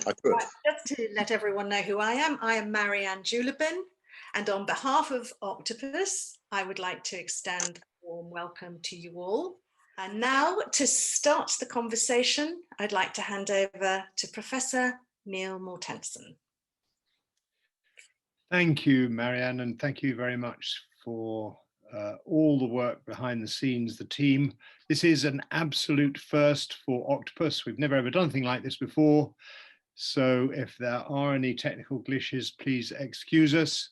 I could. Right, just to let everyone know who I am Marianne Julebin, and on behalf of Occtopus, I would like to extend a warm welcome to you all. And now, to start the conversation, I'd like to hand over to Professor Neil Mortensen. Thank you, Marianne, and thank you very much for all the work behind the scenes, the team. This is an absolute first for Occtopus. We've never ever done anything like this before. So if there are any technical glitches, please excuse us.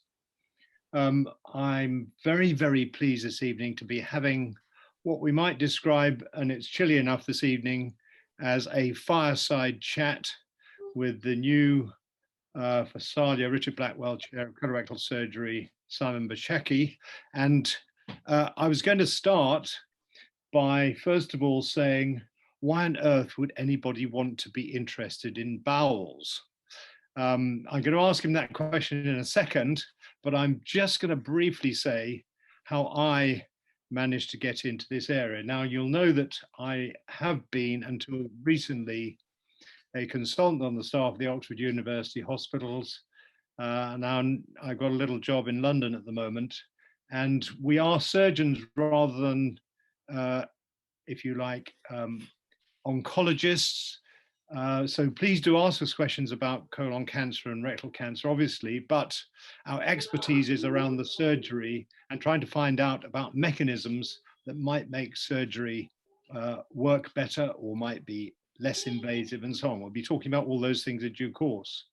I'm very, very pleased this evening to be having what we might describe, and it's chilly enough this evening, as a fireside chat with the new Pharsalia, Richard Blackwell Chair of Colorectal Surgery, Simon Buczacki. And I was going to start by, first of all, saying, why on earth would anybody want to be interested in bowels? I'm going to ask him that question in a second, but I'm just going to briefly say how I managed to get into this area. Now, you'll know that I have been, until recently, a consultant on the staff of the Oxford University hospitals. Now I've got a little job in London at the moment, and we are surgeons rather than, if you like, oncologists. So please do ask us questions about colon cancer and rectal cancer, obviously, but our expertise is around the surgery and trying to find out about mechanisms that might make surgery work better or might be less invasive and so on. We'll be talking about all those things in due course.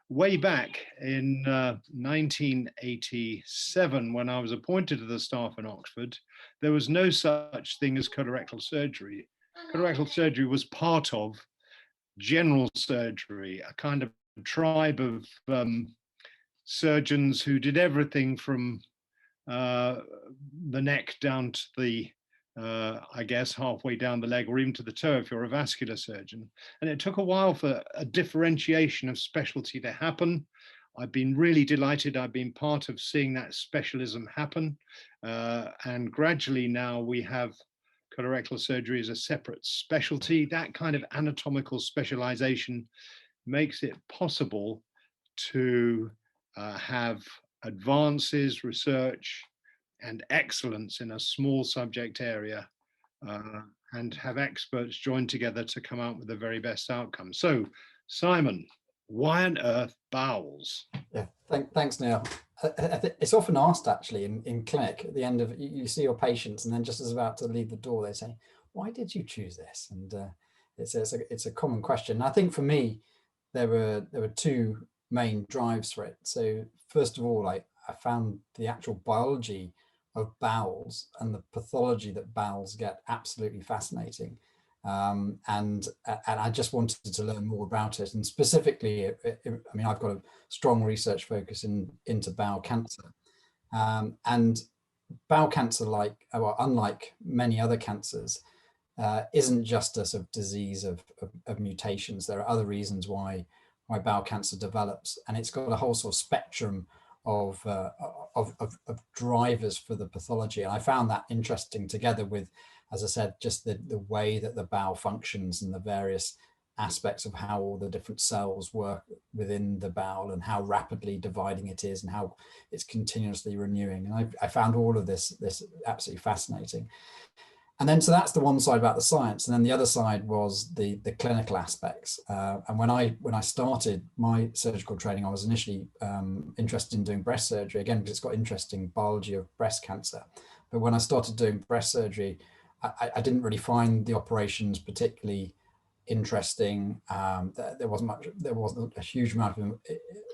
Way back in 1987, when I was appointed to the staff in Oxford, there was no such thing as colorectal surgery. Colorectal surgery was part of general surgery, a kind of tribe of surgeons who did everything from the neck down to the I guess halfway down the leg or even to the toe if you're a vascular surgeon. And it took a while for a differentiation of specialty to happen. I've been really delighted. I've been part of seeing that specialism happen. And gradually now we have colorectal surgery as a separate specialty. That kind of anatomical specialization makes it possible to have advances, research, and excellence in a small subject area, and have experts join together to come out with the very best outcome. So, Simon, why on earth bowels? Yeah, thanks, Neil. It's often asked actually in clinic at the end of, you see your patients, and then just as about to leave the door, they say, "Why did you choose this?" And it's a common question. I think for me, there were two main drives for it. So first of all, I found the actual biology of bowels and the pathology that bowels get absolutely fascinating, and I just wanted to learn more about it. And specifically, I mean, I've got a strong research focus into bowel cancer, and bowel cancer, unlike many other cancers, isn't just a sort of disease of mutations. There are other reasons why bowel cancer develops, and it's got a whole sort of spectrum of drivers for the pathology. And I found that interesting, together with, as I said, just the way that the bowel functions and the various aspects of how all the different cells work within the bowel and how rapidly dividing it is and how it's continuously renewing. And I found all of this absolutely fascinating. And then, so that's the one side about the science. And then the other side was the clinical aspects. And when I started my surgical training, I was initially interested in doing breast surgery, again, because it's got interesting biology of breast cancer. But when I started doing breast surgery, I didn't really find the operations particularly interesting. There wasn't a huge amount of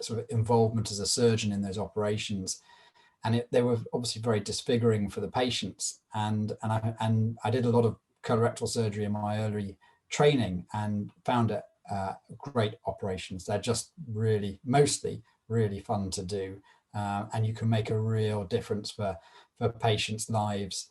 sort of involvement as a surgeon in those operations. And they were obviously very disfiguring for the patients. And I did a lot of colorectal surgery in my early training and found it great operations. They're just mostly really fun to do. And you can make a real difference for patients' lives.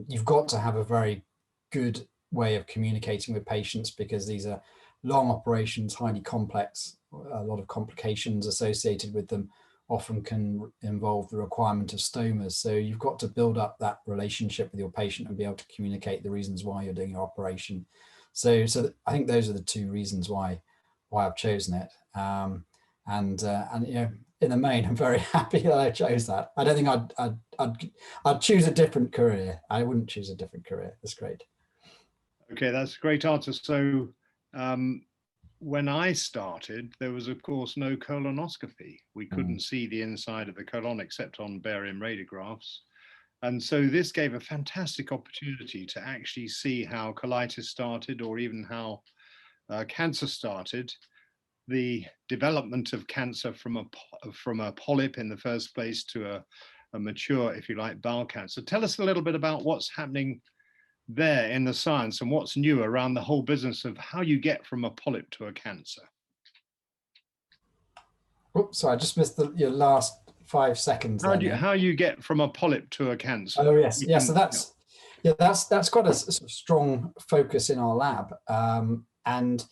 You've got to have a very good way of communicating with patients, because these are long operations, highly complex, a lot of complications associated with them, often can involve the requirement of stomas. So you've got to build up that relationship with your patient and be able to communicate the reasons why you're doing your operation. So I think those are the two reasons why why I've chosen it. And you know, in the main, I'm very happy that I chose that. I don't think I'd choose a different career. I wouldn't choose a different career. That's great. Okay, that's a great answer. So when I started, there was of course no colonoscopy. We couldn't see the inside of the colon except on barium radiographs. And so this gave a fantastic opportunity to actually see how colitis started, or even how cancer started, the development of cancer from a polyp in the first place to a mature, if you like, bowel cancer. Tell us a little bit about what's happening there in the science and what's new around the whole business of how you get from a polyp to a cancer. Oops, sorry, I just missed your last 5 seconds. How you get from a polyp to a cancer? Oh yes, yeah. So that's quite a sort of strong focus in our lab, and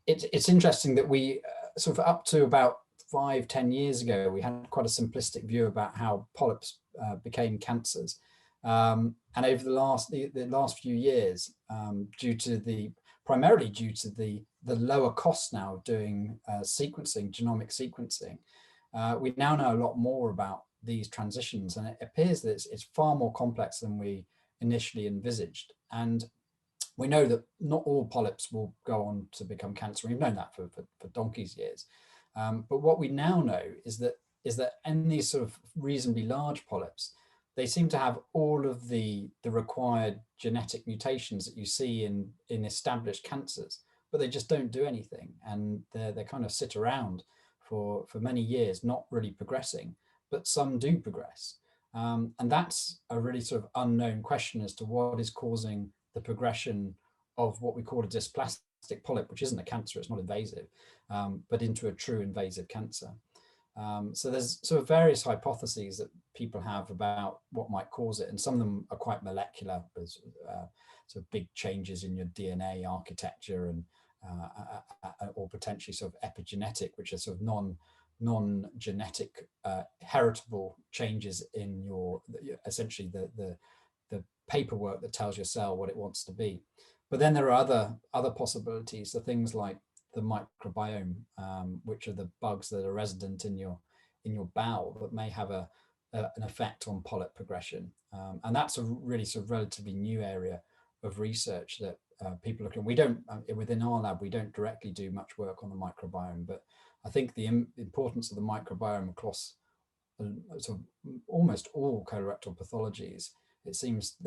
it's interesting that we sort of up to about 5-10 years ago, we had quite a simplistic view about how polyps became cancers. And over the last few years, primarily due to the lower cost now of doing genomic sequencing, we now know a lot more about these transitions, and it appears that it's far more complex than we initially envisaged. And we know that not all polyps will go on to become cancer. We've known that for donkey's years. But what we now know is that in these sort of reasonably large polyps, they seem to have all of the required genetic mutations that you see in established cancers, but they just don't do anything. And they kind of sit around for many years, not really progressing, but some do progress. And that's a really sort of unknown question as to what is causing the progression of what we call a dysplastic polyp, which isn't a cancer, it's not invasive, but into a true invasive cancer. So there's sort of various hypotheses that people have about what might cause it, and some of them are quite molecular. There's sort of big changes in your DNA architecture, and or potentially sort of epigenetic, which are sort of non-genetic heritable changes in your essentially the paperwork that tells your cell what it wants to be. But then there are other possibilities, so things like the microbiome, which are the bugs that are resident in your bowel that may have an effect on polyp progression. And that's a really sort of relatively new area of research that people look at. We don't, within our lab, we don't directly do much work on the microbiome, but I think the importance of the microbiome across sort of almost all colorectal pathologies, there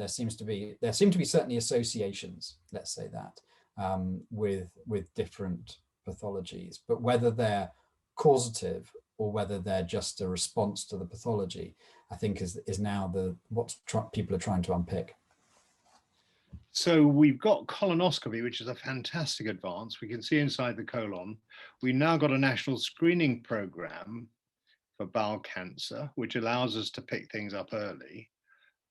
seem to be certainly associations, let's say that, with different pathologies, but whether they're causative or whether they're just a response to the pathology, I think is now what people are trying to unpick. So we've got colonoscopy, which is a fantastic advance. We can see inside the colon. We've now got a national screening program for bowel cancer, which allows us to pick things up early.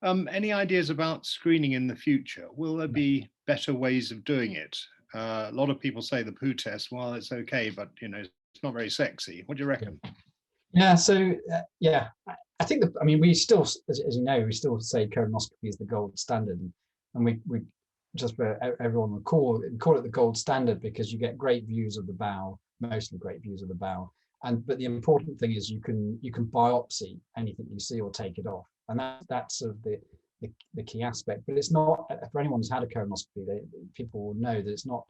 Any ideas about screening in the future? Will there be better ways of doing it? A lot of people say the poo test, well, it's okay, but you know, it's not very sexy. What do you reckon? Yeah, so yeah, I think I mean, we still, as you know, we still say colonoscopy is the gold standard, and we just for everyone will call it the gold standard because you get great views of the bowel, mostly great views of the bowel, but the important thing is you can biopsy anything you see or take it off, and that's sort of the key aspect. But it's not, for anyone who's had a colonoscopy, people will know that it's not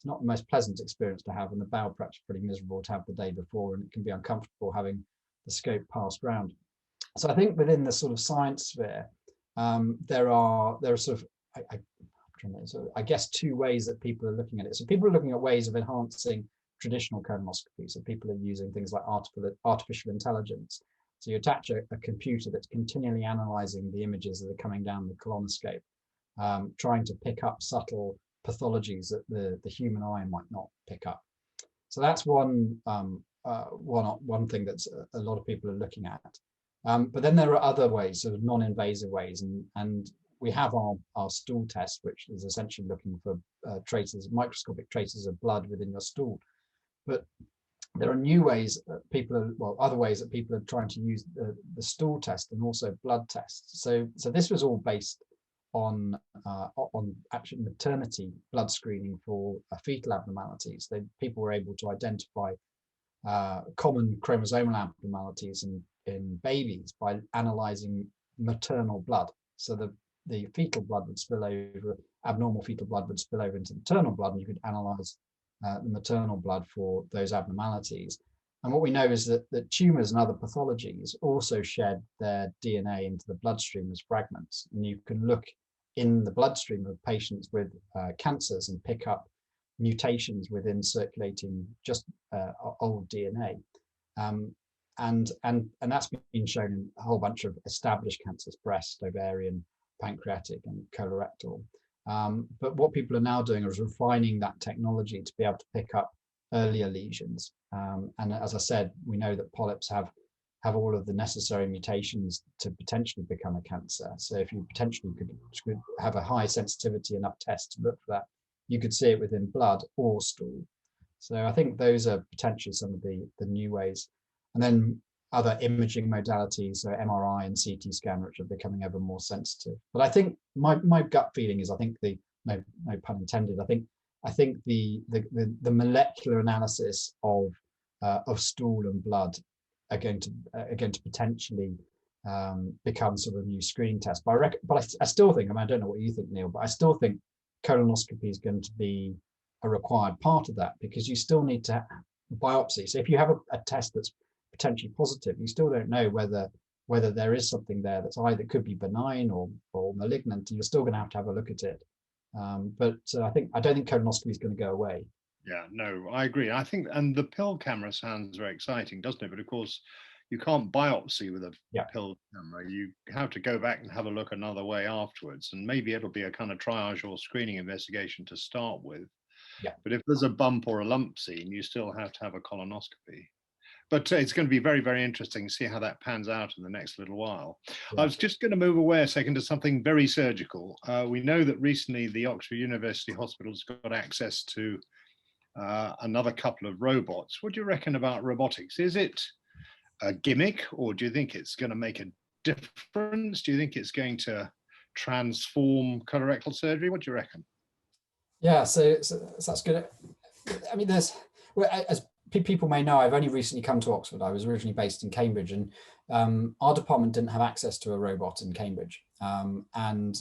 the most pleasant experience to have, and the bowel prep's pretty miserable to have the day before, and it can be uncomfortable having the scope passed around. So I think within the sort of science sphere, there are sort of I guess two ways that people are looking at it. So people are looking at ways of enhancing traditional colonoscopy. So people are using things like artificial intelligence. So you attach a computer that's continually analyzing the images that are coming down the colonoscope, trying to pick up subtle pathologies that the human eye might not pick up. So that's one thing that's a lot of people are looking at. But then there are other ways, sort of non-invasive ways, and we have our stool test, which is essentially looking for microscopic traces of blood within your stool. But there are new ways that other ways that people are trying to use the stool test and also blood tests. So this was all based on actually maternity blood screening for fetal abnormalities. People were able to identify common chromosomal abnormalities in babies by analyzing maternal blood. So the fetal blood would spill over, abnormal fetal blood would spill over into maternal blood, and you could analyze the maternal blood for those abnormalities. And what we know is that tumors and other pathologies also shed their DNA into the bloodstream as fragments. And you can look in the bloodstream of patients with cancers and pick up mutations within circulating just old DNA. And that's been shown in a whole bunch of established cancers: breast, ovarian, pancreatic, and colorectal. But what people are now doing is refining that technology to be able to pick up earlier lesions. And as I said, we know that polyps have all of the necessary mutations to potentially become a cancer. So if you potentially could have a high sensitivity enough test to look for that, you could see it within blood or stool. So I think those are potentially some of the new ways. And then other imaging modalities, so MRI and CT scan, which are becoming ever more sensitive. But I think my gut feeling is, I think no pun intended, I think the molecular analysis of stool and blood are going to potentially become sort of a new screening test. But I still think, I mean, I don't know what you think, Neil, but I still think colonoscopy is going to be a required part of that, because you still need to biopsy. So if you have a test that's potentially positive, you still don't know whether there is something there that's either could be benign or malignant. You're still going to have a look at it. But I don't think colonoscopy is going to go away. Yeah, no, I agree. I think, and the pill camera sounds very exciting, doesn't it? But of course, you can't biopsy with a pill camera. You have to go back and have a look another way afterwards. And maybe it'll be a kind of triage or screening investigation to start with. Yeah. But if there's a bump or a lump seen, you still have to have a colonoscopy. But it's going to be very, very interesting to see how that pans out in the next little while. Yeah. I was just going to move away a second to something very surgical. We know that recently the Oxford University Hospitals got access to another couple of robots. What do you reckon about robotics? Is it a gimmick, or do you think it's going to make a difference? Do you think it's going to transform colorectal surgery? What do you reckon? Yeah, so that's good. I mean, as people may know, I've only recently come to Oxford. I was originally based in Cambridge, and our department didn't have access to a robot in Cambridge. And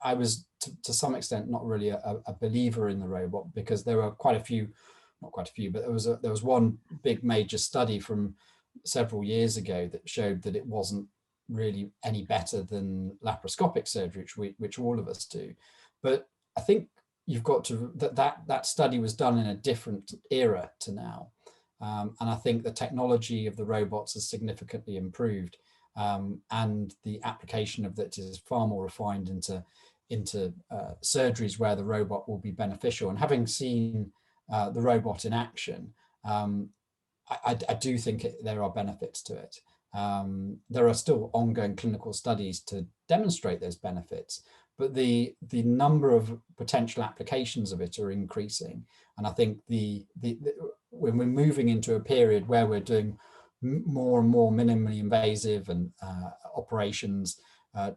I was, to some extent, not really a believer in the robot, because there were quite a few, not quite a few, but there was one big major study from several years ago that showed that it wasn't really any better than laparoscopic surgery, which all of us do. But I think you've got to, that study was done in a different era to now. And I think the technology of the robots has significantly improved, and the application of that is far more refined into surgeries where the robot will be beneficial. And having seen the robot in action, I do think there are benefits to it. There are still ongoing clinical studies to demonstrate those benefits, but the number of potential applications of it are increasing. And I think when we're moving into a period where we're doing more and more minimally invasive and operations,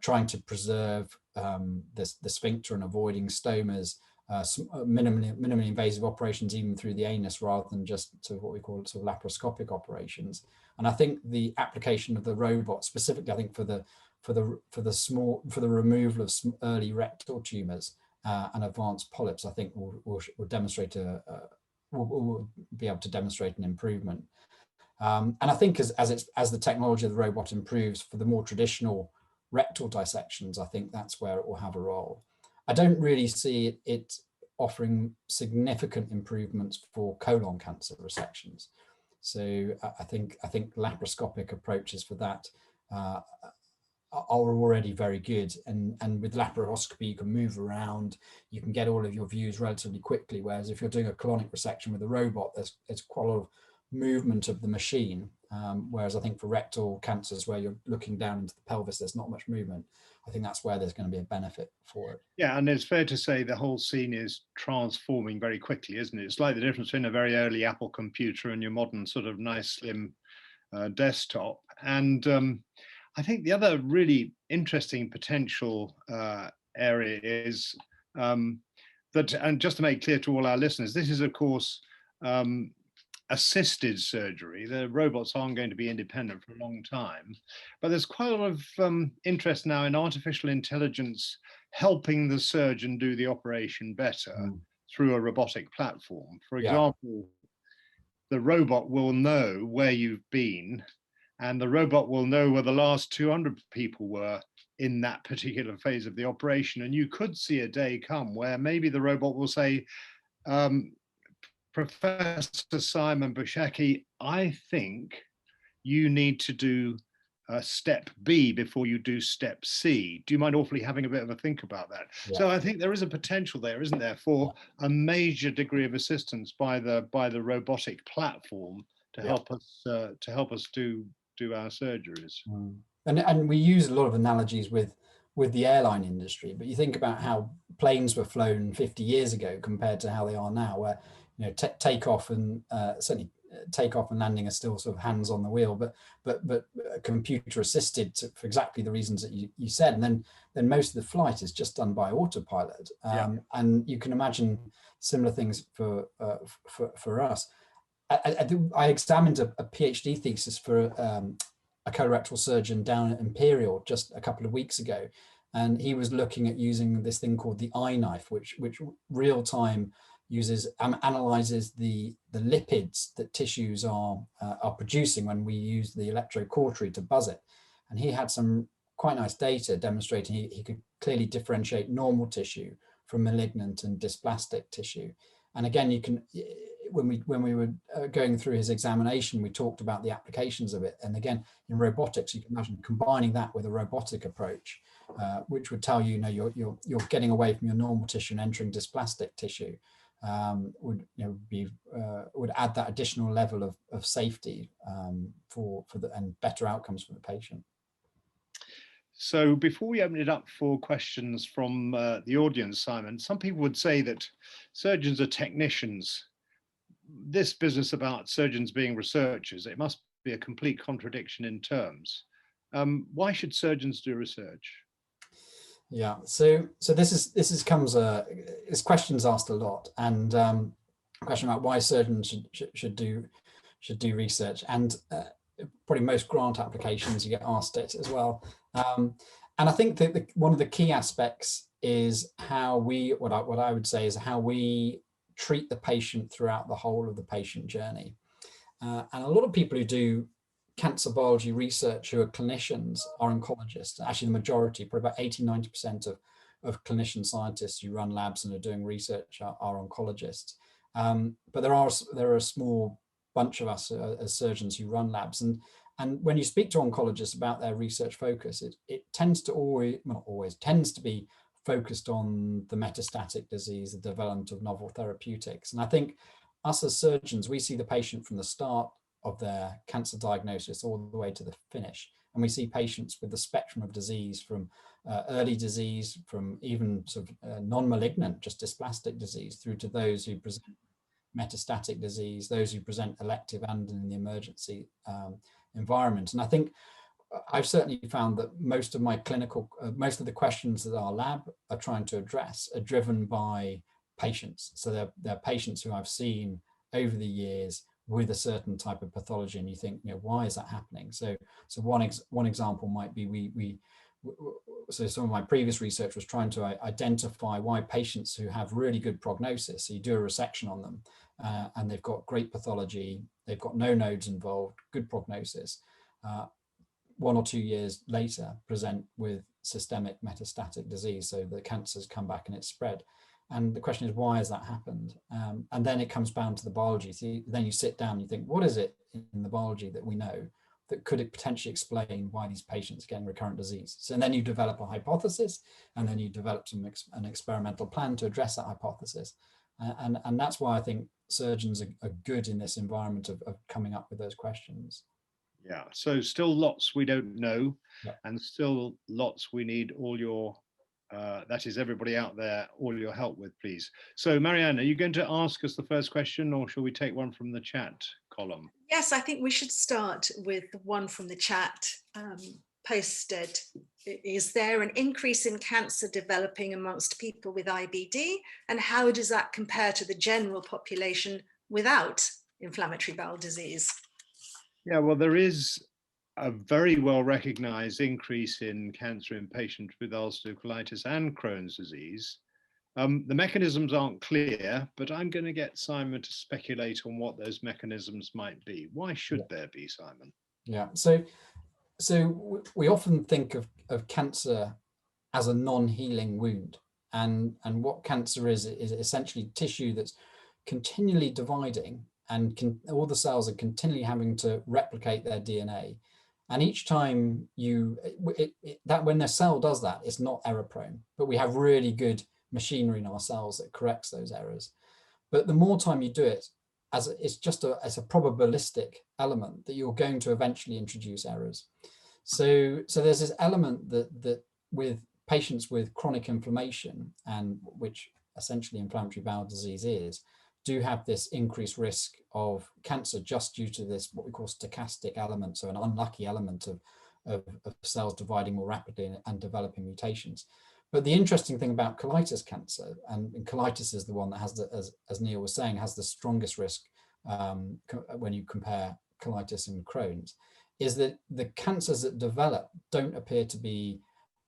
trying to preserve the sphincter and avoiding stomas, minimally invasive operations even through the anus, rather than just sort of what we call sort of laparoscopic operations. And I think the application of the robot, specifically, I think for the removal of early rectal tumors and advanced polyps, I think will demonstrate will be able to demonstrate an improvement. And I think as the technology of the robot improves for the more traditional rectal dissections, I think that's where it will have a role. I don't really see it offering significant improvements for colon cancer resections. So I think laparoscopic approaches for that are already very good, and with laparoscopy you can move around, you can get all of your views relatively quickly, whereas if you're doing a colonic resection with a robot, there's quite a lot of movement of the machine, whereas I think for rectal cancers where you're looking down into the pelvis, there's not much movement. I think that's where there's going to be a benefit for it. Yeah, and it's fair to say the whole scene is transforming very quickly, isn't it? It's like the difference between a very early Apple computer and your modern sort of nice slim desktop. And I think the other really interesting potential area is that, and just to make clear to all our listeners, this is of course assisted surgery. The robots aren't going to be independent for a long time, but there's quite a lot of interest now in artificial intelligence helping the surgeon do the operation better through a robotic platform. For example, the robot will know where you've been, and the robot will know where the last 200 people were in that particular phase of the operation. And you could see a day come where maybe the robot will say, Professor Simon Buczacki, I think you need to do step B before you do step C. Do you mind awfully having a bit of a think about that? Yeah. So I think there is a potential there, isn't there, for a major degree of assistance by the robotic platform to help us do our surgeries. And we use a lot of analogies with the airline industry, but you think about how planes were flown 50 years ago compared to how they are now, where takeoff and certainly takeoff and landing are still sort of hands on the wheel, but computer assisted for exactly the reasons that you said, and then most of the flight is just done by autopilot. And you can imagine similar things for us. I examined a PhD thesis for a colorectal surgeon down at Imperial just a couple of weeks ago, and he was looking at using this thing called the eye knife, which real time analyzes the lipids that tissues are producing when we use the electrocautery to buzz it. And he had some quite nice data demonstrating he could clearly differentiate normal tissue from malignant and dysplastic tissue. And again, you can, when we were going through his examination, we talked about the applications of it. And again, in robotics, you can imagine combining that with a robotic approach, which would tell you, you're getting away from your normal tissue and entering dysplastic tissue. Would add that additional level of safety for and better outcomes for the patient. So before we open it up for questions from the audience, Simon, some people would say that surgeons are technicians. This business about surgeons being researchers, it must be a complete contradiction in terms. Why should surgeons do research? Yeah, so this question's asked a lot, and a question about why surgeons should do research, and probably most grant applications you get asked it as well. And I think that one of the key aspects is how what I would say is how we treat the patient throughout the whole of the patient journey. And a lot of people who do cancer biology research who are clinicians are oncologists. Actually, the majority, probably about 80–90% of clinician scientists who run labs and are doing research are oncologists. But there are a small bunch of us as surgeons who run labs. And when you speak to oncologists about their research focus, it tends to tends to be focused on the metastatic disease, the development of novel therapeutics. And I think us as surgeons, we see the patient from the start of their cancer diagnosis all the way to the finish. And we see patients with the spectrum of disease from early disease, from even sort of non-malignant, just dysplastic disease, through to those who present metastatic disease, those who present elective and in the emergency environment. And I think I've certainly found that most of the questions that our lab are trying to address are driven by patients. So they're patients who I've seen over the years with a certain type of pathology, and you think, why is that happening? So one example might be so some of my previous research was trying to identify why patients who have really good prognosis, so you do a resection on them, and they've got great pathology, they've got no nodes involved, good prognosis, 1 or 2 years later present with systemic metastatic disease, so the cancer's come back and it's spread. And the question is, why has that happened? And then it comes down to the biology. So then you sit down and you think, what is it in the biology that we know that could potentially explain why these patients are getting recurrent disease? So then you develop a hypothesis, and then you develop an experimental plan to address that hypothesis. And that's why I think surgeons are good in this environment of coming up with those questions. Yeah, so still lots we don't know, and still lots we need all your that is everybody out there, all your help with, please. So Marianne, are you going to ask us the first question, or shall we take one from the chat column? Yes, I think we should start with one from the chat. posted, is there an increase in cancer developing amongst people with IBD? And how does that compare to the general population without inflammatory bowel disease? Yeah, well, there is a very well recognized increase in cancer in patients with ulcerative colitis and Crohn's disease. The mechanisms aren't clear, but I'm going to get Simon to speculate on what those mechanisms might be. Why should there be, Simon? Yeah, so we often think of cancer as a non-healing wound, and what cancer is essentially tissue that's continually dividing, and all the cells are continually having to replicate their DNA. And each time that when the cell does that, it's not error prone, but we have really good machinery in our cells that corrects those errors. But the more time you do it, as a probabilistic element that you're going to eventually introduce errors. So there's this element that with patients with chronic inflammation, and which essentially inflammatory bowel disease is, do have this increased risk of cancer just due to this, what we call stochastic element, so an unlucky element of cells dividing more rapidly and developing mutations. But the interesting thing about colitis cancer, and colitis is the one that has, as Neil was saying, has the strongest risk when you compare colitis and Crohn's, is that the cancers that develop don't appear to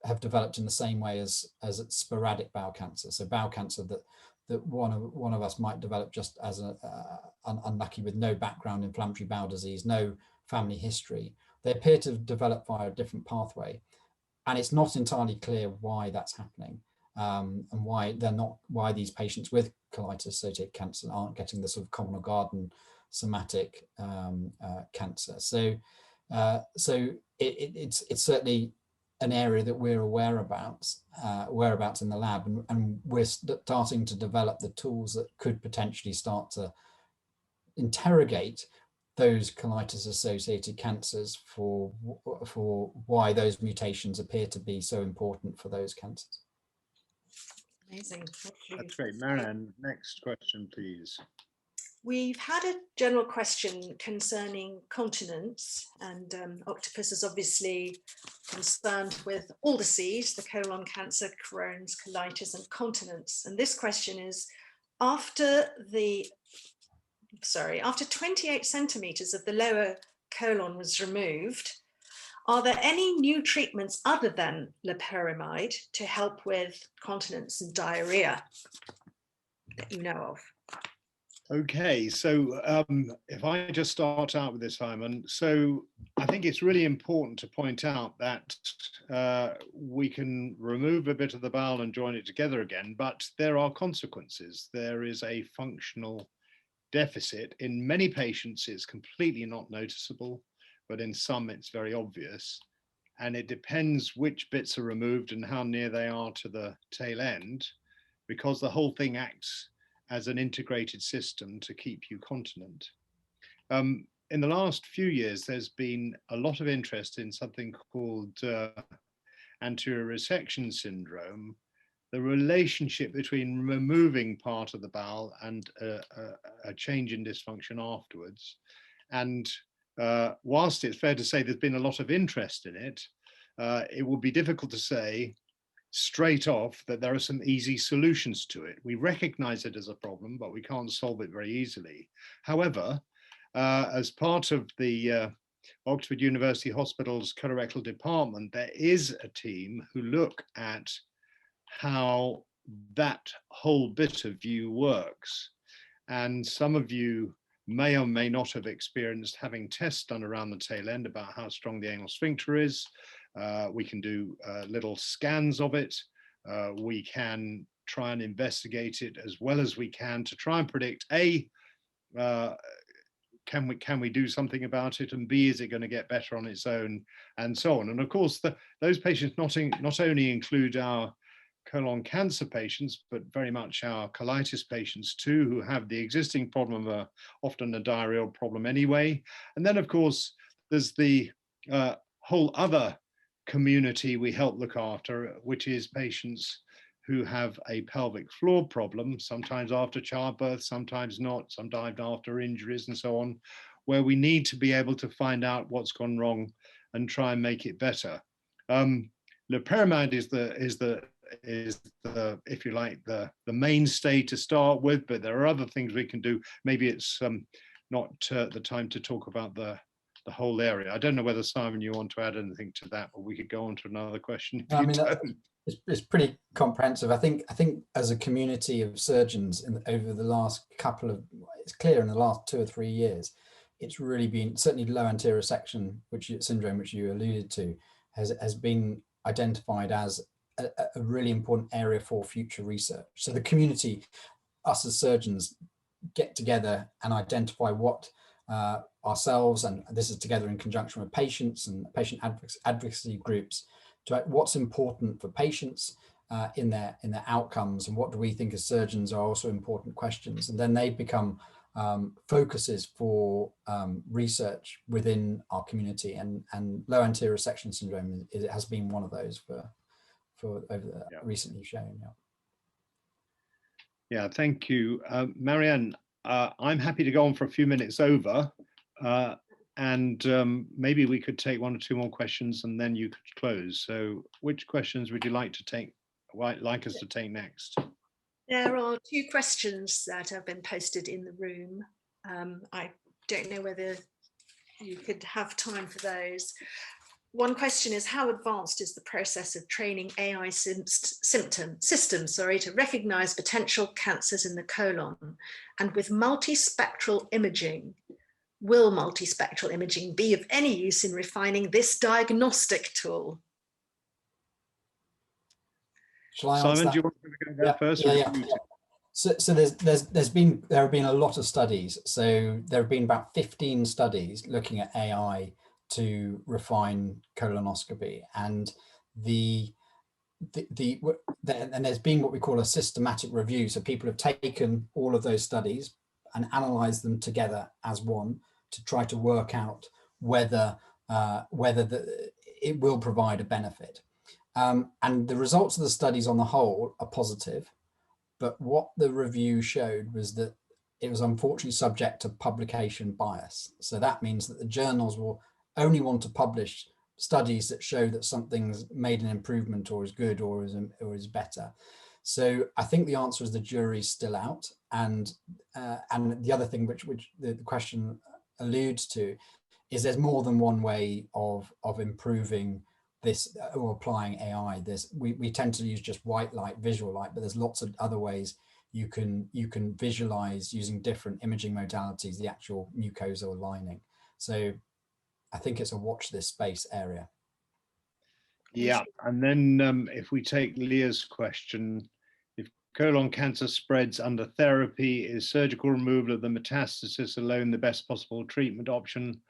have developed in the same way as sporadic bowel cancer. So bowel cancer that one of us might develop just as unlucky with no background inflammatory bowel disease, no family history. They appear to develop via a different pathway. And it's not entirely clear why that's happening, and why these patients with colitis-associated cancer aren't getting the sort of common or garden somatic cancer. So it's certainly an area that we're aware about in the lab, and we're starting to develop the tools that could potentially start to interrogate those colitis-associated cancers for why those mutations appear to be so important for those cancers. Amazing. That's great. Marianne, next question, please. We've had a general question concerning continence, and Occtopus is obviously concerned with all the C's, the colon cancer, Crohn's, colitis, and continence. And this question is, after 28 centimeters of the lower colon was removed, are there any new treatments other than loperamide to help with continence and diarrhea that you know of? Okay, so if I just start out with this, Simon, so I think it's really important to point out that we can remove a bit of the bowel and join it together again, but there are consequences. There is a functional deficit. In many patients, it's completely not noticeable, but in some it's very obvious. And it depends which bits are removed and how near they are to the tail end, because the whole thing acts as an integrated system to keep you continent. In the last few years, there's been a lot of interest in something called anterior resection syndrome, the relationship between removing part of the bowel and a change in dysfunction afterwards. And whilst it's fair to say there's been a lot of interest in it, it would be difficult to say straight off that there are some easy solutions to it. We recognize it as a problem, but we can't solve it very easily. However, as part of the Oxford University Hospital's colorectal department, there is a team who look at how that whole bit of view works. And some of you may or may not have experienced having tests done around the tail end about how strong the anal sphincter is. We can do little scans of it. We can try and investigate it as well as we can to try and predict can we do something about it, and B, is it going to get better on its own, and so on. And of course, those patients not only include our colon cancer patients, but very much our colitis patients too, who have the existing problem of often a diarrheal problem anyway. And then of course, there's the whole other community we help look after, which is patients who have a pelvic floor problem, sometimes after childbirth, sometimes not, sometimes after injuries and so on, where we need to be able to find out what's gone wrong and try and make it better. Loperamide is the if you like the mainstay to start with, but there are other things we can do. Maybe it's not the time to talk about the whole area. I don't know whether, Simon, you want to add anything to that, or we could go on to another question. I mean, it's pretty comprehensive. I think as a community of surgeons over the last it's clear in the last 2 or 3 years, it's really been, certainly low anterior section syndrome, which you alluded to, has been identified as a really important area for future research. So the community, us as surgeons, get together and identify what ourselves, and this is together in conjunction with patients and patient advocacy groups, to what's important for patients in their outcomes, and what do we think as surgeons are also important questions, and then they become focuses for research within our community, and low anterior section syndrome has been one of those for over the recently shown. Yeah, thank you, Marianne. I'm happy to go on for a few minutes over, and maybe we could take 1 or 2 more questions, and then you could close. So, which questions would you like us to take next? There are 2 questions that have been posted in the room. I don't know whether you could have time for those. One question is, how advanced is the process of training AI systems to recognize potential cancers in the colon? And with multispectral imaging, will multispectral imaging be of any use in refining this diagnostic tool? Shall I Simon, answer do you want to go first? Yeah. So there have been a lot of studies. So there have been about 15 studies looking at AI to refine colonoscopy, and and there's been what we call a systematic review. So people have taken all of those studies and analyzed them together as one to try to work out whether it will provide a benefit. And the results of the studies on the whole are positive, but what the review showed was that it was unfortunately subject to publication bias. So that means that the journals will only want to publish studies that show that something's made an improvement, or is good, or is better. So I think the answer is the jury's still out. And the other thing which the question alludes to is there's more than one way of improving this or applying AI. We tend to use just white light, visual light, but there's lots of other ways you can visualize using different imaging modalities the actual mucosal lining. So I think it's a watch this space area. Yeah, and then if we take Leah's question, if colon cancer spreads under therapy, is surgical removal of the metastasis alone the best possible treatment option,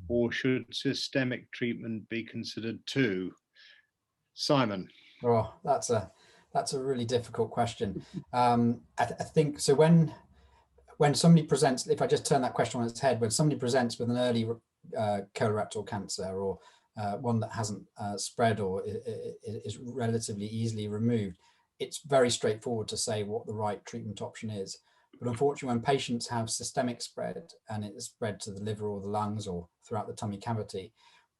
or should systemic treatment be considered too? Simon. Oh, that's a really difficult question. I think so. When somebody presents, if I just turn that question on its head, when somebody presents with an early colorectal cancer, or one that hasn't spread or is relatively easily removed, it's very straightforward to say what the right treatment option is. But unfortunately, when patients have systemic spread and it is spread to the liver or the lungs or throughout the tummy cavity,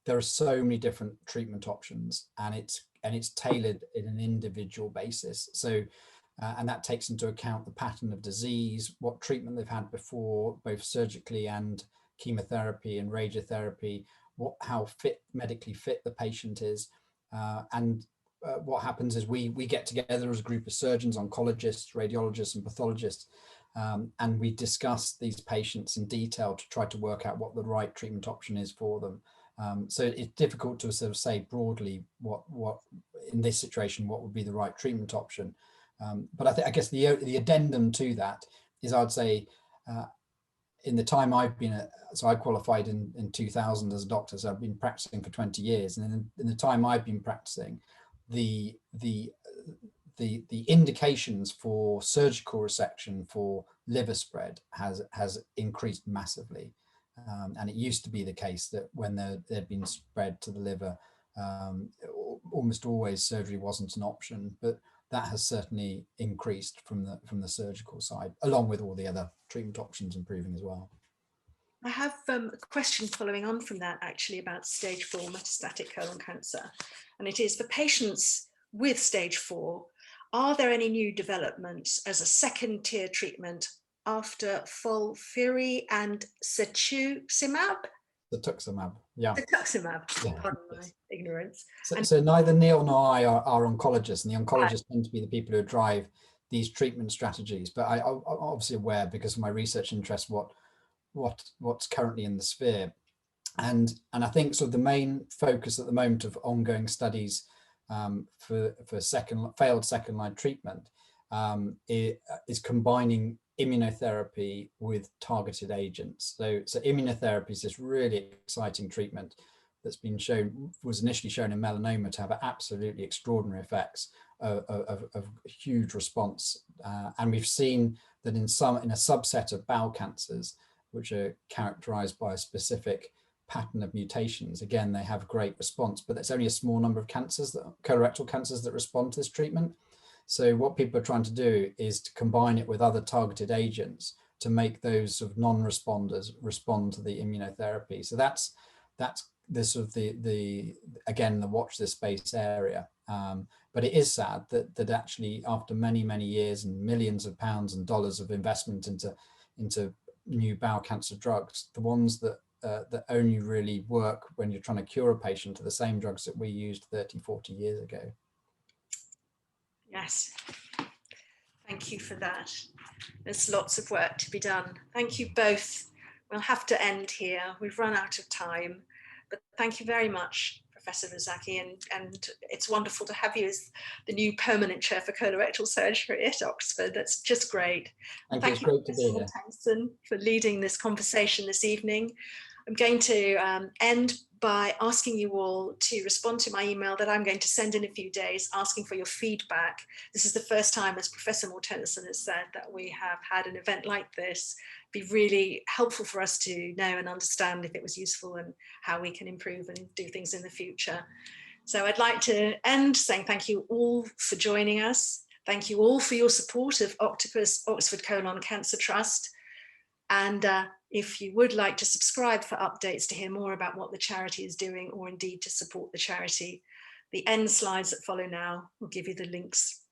there are so many different treatment options, and it's tailored in an individual basis. So, and that takes into account the pattern of disease, what treatment they've had before, both surgically and chemotherapy and radiotherapy, how medically fit the patient is, and what happens is we get together as a group of surgeons, oncologists, radiologists, and pathologists, and we discuss these patients in detail to try to work out what the right treatment option is for them. So it's difficult to sort of say broadly what in this situation what would be the right treatment option. But I guess the addendum to that is, I'd say, in the time I've been so I qualified in 2000 as a doctor, so I've been practicing for 20 years, and in the time I've been practicing, the indications for surgical resection for liver spread has increased massively. And it used to be the case that when there'd been spread to the liver, almost always surgery wasn't an option, but that has certainly increased from the surgical side, along with all the other treatment options improving as well. I have a question following on from that, actually, about stage 4 metastatic colon cancer. And it is for patients with stage 4, are there any new developments as a second tier treatment after FOLFIRI and cetuximab? Cetuximab, yeah. Cetuximab, Yeah. pardon my ignorance. So neither Neil nor I are oncologists, and the oncologists tend to be the people who drive these treatment strategies. But I'm obviously aware, because of my research interest, what's currently in the sphere. And I think sort of the main focus at the moment of ongoing studies for failed second line treatment is combining immunotherapy with targeted agents. So immunotherapy is this really exciting treatment that's was initially shown in melanoma to have absolutely extraordinary effects of huge response. And we've seen that in a subset of bowel cancers, which are characterized by a specific pattern of mutations, again, they have great response, but there's only a small number of cancers, colorectal cancers, that respond to this treatment. So what people are trying to do is to combine it with other targeted agents to make those sort of non-responders respond to the immunotherapy. So that's the sort of the again, the watch this space area. But it is sad that actually, after many years and millions of pounds and dollars of investment into new bowel cancer drugs, the ones that only really work when you're trying to cure a patient are the same drugs that we used 30-40 years ago. Yes, thank you for that. There's lots of work to be done. Thank you both. We'll have to end here. We've run out of time, but thank you very much, Professor Buczacki, and it's wonderful to have you as the new permanent chair for colorectal surgery at Oxford. That's just great. Thank you, great to be here. Mortensen, for leading this conversation this evening. I'm going to end by asking you all to respond to my email that I'm going to send in a few days, asking for your feedback. This is the first time, as Professor Mortensen has said, that we have had an event like this. It'd be really helpful for us to know and understand if it was useful and how we can improve and do things in the future. So I'd like to end saying thank you all for joining us. Thank you all for your support of Occtopus Oxford Colon Cancer Trust. And if you would like to subscribe for updates to hear more about what the charity is doing, or indeed to support the charity, the end slides that follow now will give you the links